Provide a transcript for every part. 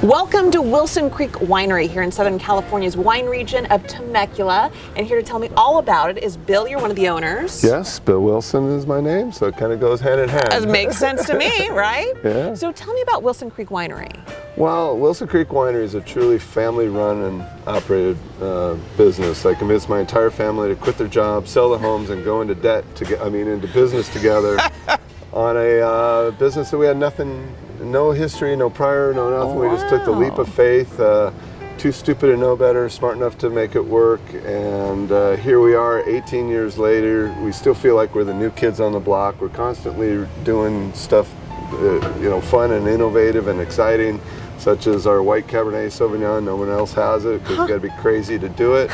Welcome to Wilson Creek Winery here in Southern California's wine region of Temecula. And here to tell me all about it is Bill. You're one of the owners. Yes, Bill Wilson is my name, so it kind of goes hand in hand. That makes sense to me, right? Yeah. So tell me about Wilson Creek Winery. Well, Wilson Creek Winery is a truly family-run and operated business. I convinced my entire family to quit their jobs, sell their homes, and go into debt into business together on a business that we had no history, no prior, no nothing. We just took the leap of faith. Too stupid to know better, smart enough to make it work, and here we are 18 years later. We still feel like we're the new kids on the block. We're constantly doing stuff fun and innovative and exciting, such as our white Cabernet Sauvignon. No one else has it because you got to be crazy to do it.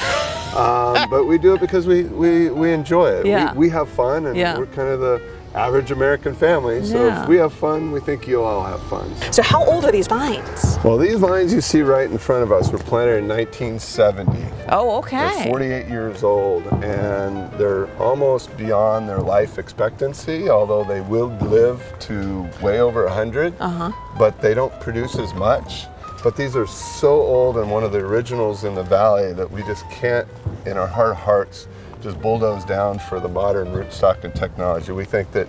But we do it because we enjoy it. Yeah. We have fun, and we're kind of the average American family. So if we have fun, we think you'll all have fun. So how old are these vines? Well, these vines you see right in front of us were planted in 1970. Oh, okay. They're 48 years old, and they're almost beyond their life expectancy, although they will live to way over 100, but they don't produce as much. But these are so old and one of the originals in the valley that we just can't, in our heart of hearts, just bulldoze down for the modern rootstock and technology. We think that,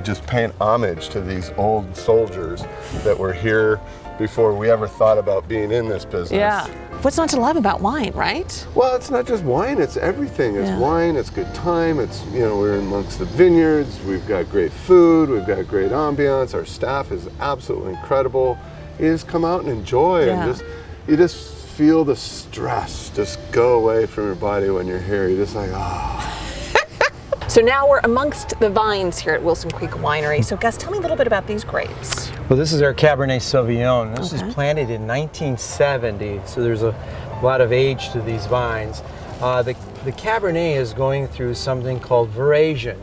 just paying homage to these old soldiers that were here before we ever thought about being in this business. Yeah. What's not to love about wine, right? Well, it's not just wine, it's everything. It's wine, it's good time, it's, we're amongst the vineyards, we've got great food, we've got great ambiance, our staff is absolutely incredible. You just come out and enjoy and you just feel the stress just go away from your body when you're here. You're just like, So now we're amongst the vines here at Wilson Creek Winery. So Gus, tell me a little bit about these grapes. Well, this is our Cabernet Sauvignon. This is planted in 1970, so there's a lot of age to these vines. The Cabernet is going through something called veraison.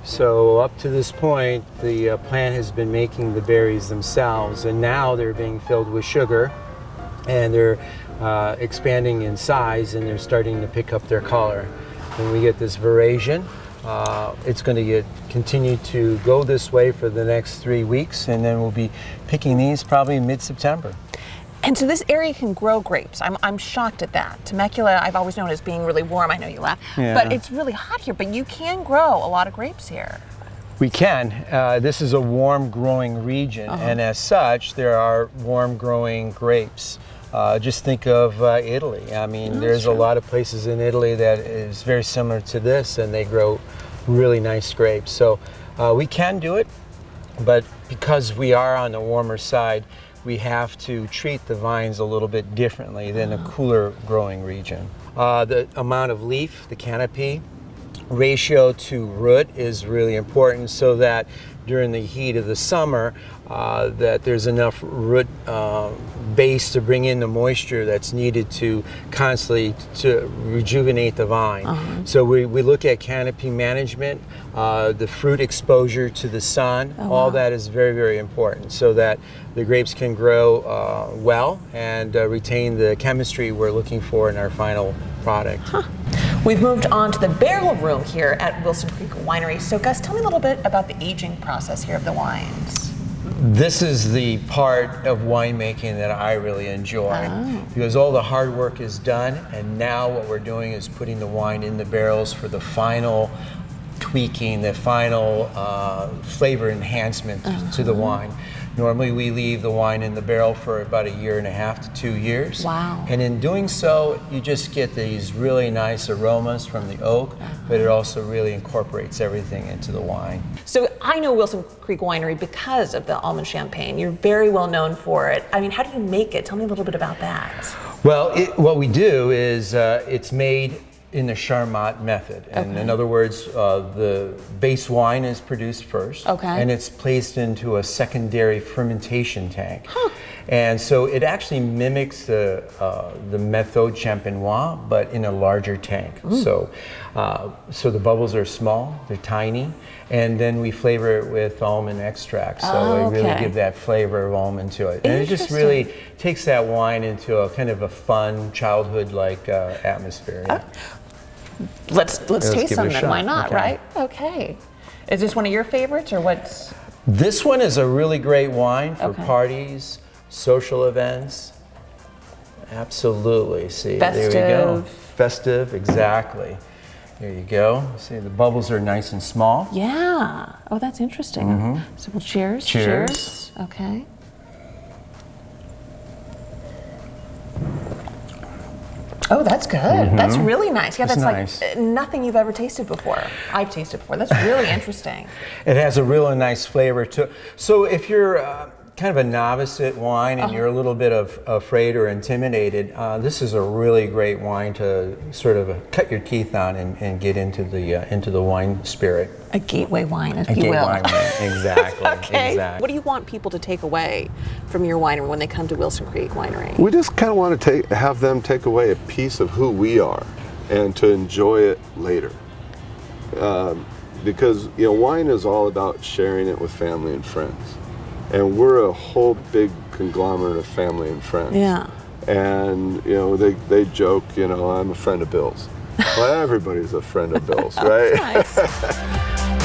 So up to this point, the plant has been making the berries themselves, and now they're being filled with sugar, and they're expanding in size, and they're starting to pick up their color. When we get this veraison, it's going to continue to go this way for the next 3 weeks, and then we'll be picking these probably mid-September. And so this area can grow grapes. I'm shocked at that. Temecula, I've always known as being really warm. I know you laugh, but it's really hot here. But you can grow a lot of grapes here. We can. This is a warm growing region, and as such, there are warm growing grapes. Just think of Italy. I mean, there's a lot of places in Italy that is very similar to this, and they grow really nice grapes. So we can do it, but because we are on the warmer side, we have to treat the vines a little bit differently than a cooler growing region. The amount of leaf, the canopy, ratio to root is really important, so that during the heat of the summer that there's enough root base to bring in the moisture that's needed to constantly to rejuvenate the vine. So we look at canopy management, the fruit exposure to the sun, all that is very, very important, so that the grapes can grow well and retain the chemistry we're looking for in our final product. We've moved on to the barrel room here at Wilson Creek Winery. So Gus, tell me a little bit about the aging process here of the wines. This is the part of winemaking that I really enjoy, because all the hard work is done, and now what we're doing is putting the wine in the barrels for the final tweaking, the final flavor enhancement to the wine. Normally we leave the wine in the barrel for about 1.5 to 2 years. Wow. And in doing so, you just get these really nice aromas from the oak, but it also really incorporates everything into the wine. So I know Wilson Creek Winery because of the almond champagne. You're very well known for it. I mean, how do you make it? Tell me a little bit about that. Well, what we do is it's made in the Charmat method. And in other words, the base wine is produced first, and it's placed into a secondary fermentation tank. And so it actually mimics the Méthode Champenois, but in a larger tank. So the bubbles are small, they're tiny, and then we flavor it with almond extract. So we really give that flavor of almond to it. And it just really takes that wine into a kind of a fun, childhood-like atmosphere. Yeah. Let's taste some then, why not, right? Okay. Is this one of your favorites, or what's? This one is a really great wine for parties, social events. Absolutely. See, Festive. there we go. Festive, exactly. There you go. See, the bubbles are nice and small. Yeah. Oh, that's interesting. So we'll cheers. Cheers. Okay. Oh, that's good. That's really nice. Yeah, It's that's nice. like nothing you've ever tasted before. I've tasted before. That's really interesting. It has a really nice flavor to it. So if you're kind of a novice at wine and you're a little bit afraid or intimidated, this is a really great wine to sort of cut your teeth on and get into the wine spirit. A gateway wine, if A you gateway will. wine, exactly. Okay. Exactly. What do you want people to take away from your winery when they come to Wilson Creek Winery? We just kind of want to have them take away a piece of who we are and to enjoy it later. Because wine is all about sharing it with family and friends. And we're a whole big conglomerate of family and friends. Yeah. And they joke, I'm a friend of Bill's. Well, everybody's a friend of Bill's, right? Nice.